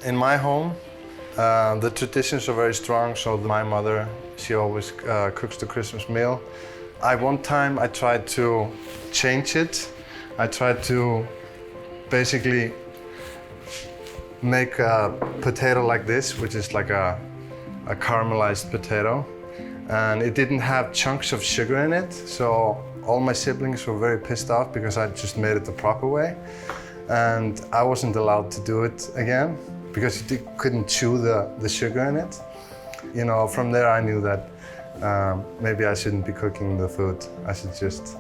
In my home, the traditions are very strong, so my mother, she always cooks the Christmas meal. One time I tried to change it. I tried to basically make a potato like this, which is like a caramelized potato. And it didn't have chunks of sugar in it, so all my siblings were very pissed off because I just made it the proper way. And I wasn't allowed to do it again because you couldn't chew the sugar in it. You know, from there I knew that maybe I shouldn't be cooking the food. I should just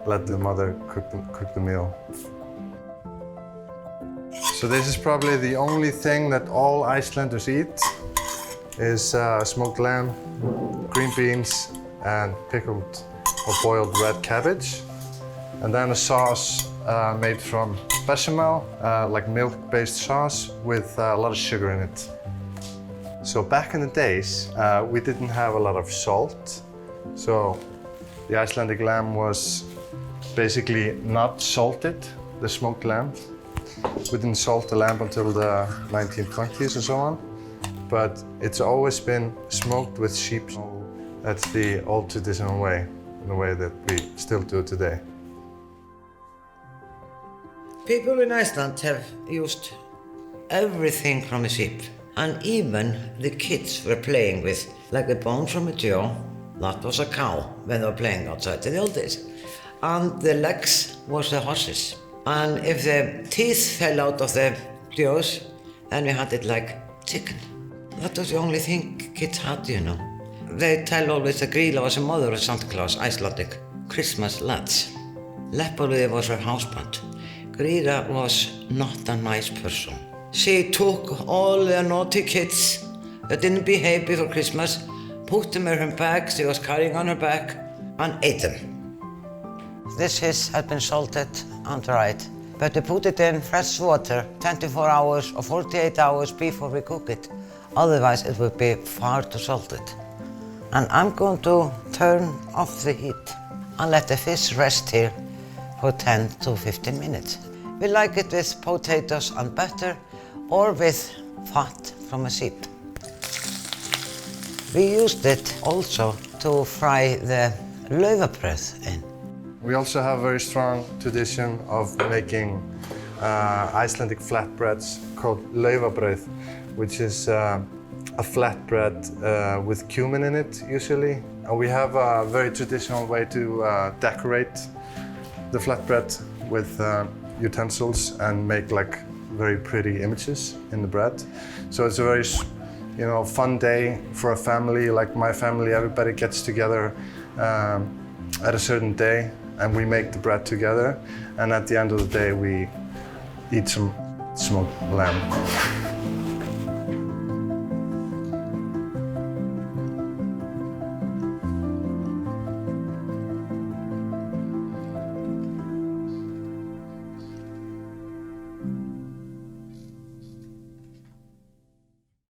let the mother cook the meal. So this is probably the only thing that all Icelanders eat is smoked lamb, green beans, and pickled or boiled red cabbage. And then a sauce made from bechamel, like milk-based sauce with a lot of sugar in it. So back in the days, we didn't have a lot of salt. So the Icelandic lamb was basically not salted, the smoked lamb. We didn't salt the lamb until the 1920s or so on. But it's always been smoked with sheep. That's the old traditional way, the way that we still do today. People in Iceland have used everything from a sheep. And even the kids were playing with, like the bone from a deer, that was a cow when they were playing outside in the old days. And the legs was the horses. And if the teeth fell out of the deers, then we had it like chicken. That was the only thing kids had, you know. They tell always that Grýla was a mother of Santa Claus, Icelandic Christmas lads. Leppalúði was her husband. Grýla was not a nice person. She took all the naughty kids that didn't behave before Christmas, put them in her bag she was carrying on her back, and ate them. This fish had been salted and dried, but we put it in fresh water 24 hours or 48 hours before we cook it. Otherwise it would be far too salted. And I'm going to turn off the heat and let the fish rest here for 10 to 15 minutes. We like it with potatoes and butter or with fat from a sheep. We used it also to fry the laufabrauð in. We also have a very strong tradition of making Icelandic flatbreads called laufabrauð, which is a flatbread with cumin in it, usually. And we have a very traditional way to decorate the flatbread with utensils and make like very pretty images in the bread. So it's a very, fun day for a family. Like my family, everybody gets together at a certain day and we make the bread together. And at the end of the day, we eat some smoked lamb.